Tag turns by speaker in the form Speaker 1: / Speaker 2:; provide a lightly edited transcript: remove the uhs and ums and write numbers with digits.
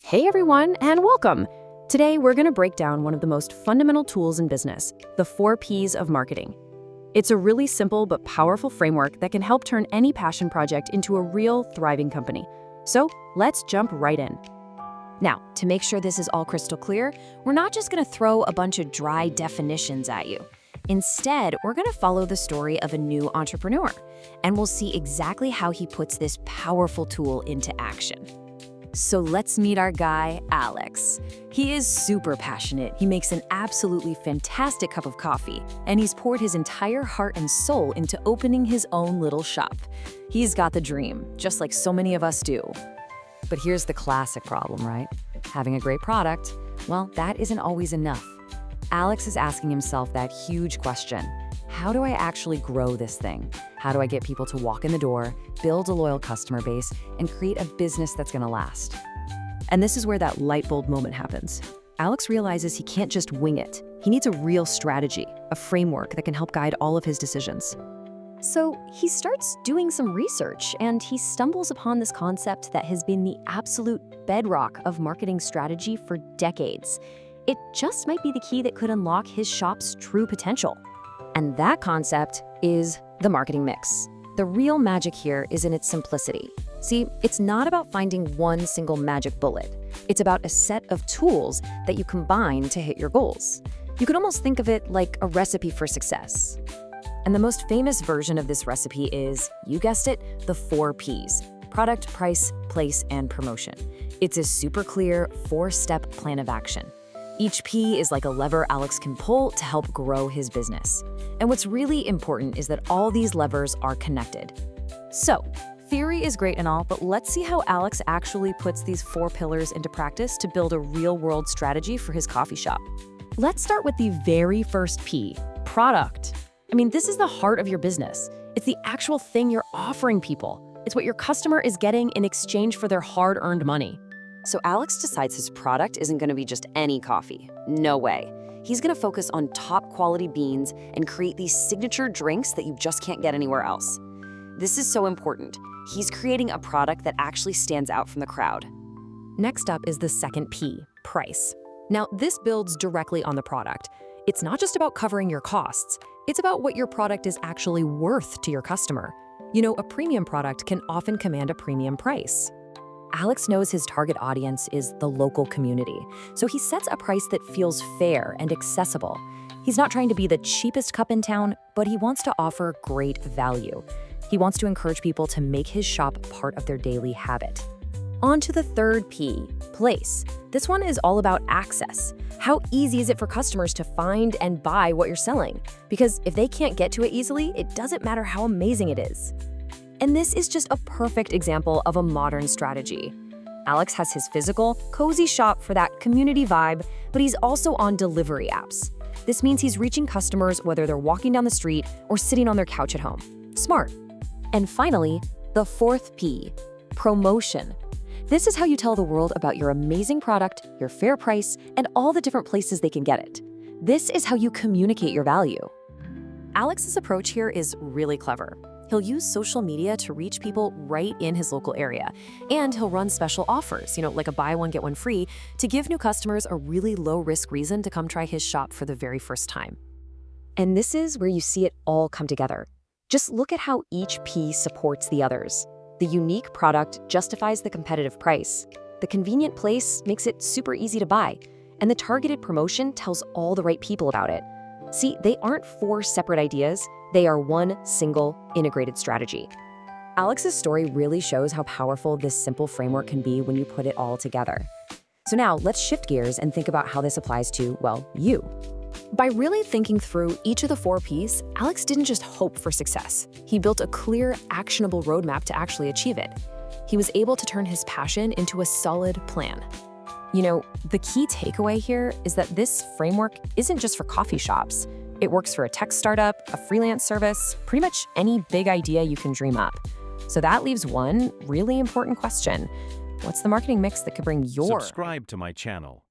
Speaker 1: Hey everyone, and welcome! Today we're going to break down one of the most fundamental tools in business, the 4 Ps of marketing. It's a really simple but powerful framework that can help turn any passion project into a real, thriving company. So let's jump right in.
Speaker 2: Now, to make sure this is all crystal clear, we're not just going to throw a bunch of dry definitions at you. Instead, we're going to follow the story of a new entrepreneur, and we'll see exactly how he puts this powerful tool into action. So let's meet our guy, Alex. He is super passionate. He makes an absolutely fantastic cup of coffee, and he's poured his entire heart and soul into opening his own little shop. He's got the dream, just like so many of us do. But here's the classic problem, right? Having a great product, well, that isn't always enough. Alex is asking himself that huge question. How do I actually grow this thing? How do I get people to walk in the door, build a loyal customer base, and create a business that's gonna last?
Speaker 1: And this is where that light bulb moment happens. Alex realizes he can't just wing it. He needs a real strategy, a framework that can help guide all of his decisions.
Speaker 2: So he starts doing some research, and he stumbles upon this concept that has been the absolute bedrock of marketing strategy for decades. It just might be the key that could unlock his shop's true potential. And that concept is the marketing mix. The real magic here is in its simplicity. See, it's not about finding one single magic bullet. It's about a set of tools that you combine to hit your goals. You could almost think of it like a recipe for success. And the most famous version of this recipe is, you guessed it, the 4 Ps: product, price, place, and promotion. It's a super clear 4-step plan of action. Each P is like a lever Alex can pull to help grow his business. And what's really important is that all these levers are connected. So, theory is great and all, but let's see how Alex actually puts these 4 pillars into practice to build a real-world strategy for his coffee shop. Let's start with the very first P, product. I mean, this is the heart of your business. It's the actual thing you're offering people. It's what your customer is getting in exchange for their hard-earned money. So Alex decides his product isn't going to be just any coffee. No way. He's going to focus on top quality beans and create these signature drinks that you just can't get anywhere else. This is so important. He's creating a product that actually stands out from the crowd.
Speaker 1: Next up is the second P, price. Now, this builds directly on the product. It's not just about covering your costs. It's about what your product is actually worth to your customer. You know, a premium product can often command a premium price. Alex knows his target audience is the local community, so he sets a price that feels fair and accessible. He's not trying to be the cheapest cup in town, but he wants to offer great value. He wants to encourage people to make his shop part of their daily habit. On to the third P, place. This one is all about access. How easy is it for customers to find and buy what you're selling? Because if they can't get to it easily, it doesn't matter how amazing it is. And this is just a perfect example of a modern strategy. Alex has his physical, cozy shop for that community vibe, but he's also on delivery apps. This means he's reaching customers whether they're walking down the street or sitting on their couch at home. Smart. And finally, the fourth P, promotion. This is how you tell the world about your amazing product, your fair price, and all the different places they can get it. This is how you communicate your value. Alex's approach here is really clever. He'll use social media to reach people right in his local area. And he'll run special offers, like a buy one, get one free, to give new customers a really low-risk reason to come try his shop for the very first time. And this is where you see it all come together. Just look at how each P supports the others. The unique product justifies the competitive price. The convenient place makes it super easy to buy. And the targeted promotion tells all the right people about it. See, they aren't 4 separate ideas. They are one single, integrated strategy. Alex's story really shows how powerful this simple framework can be when you put it all together. So now, let's shift gears and think about how this applies to, well, you. By really thinking through each of the 4 Ps, Alex didn't just hope for success. He built a clear, actionable roadmap to actually achieve it. He was able to turn his passion into a solid plan. The key takeaway here is that this framework isn't just for coffee shops. It works for a tech startup, a freelance service, pretty much any big idea you can dream up. So that leaves one really important question. What's the marketing mix that could bring your...
Speaker 3: Subscribe to my channel.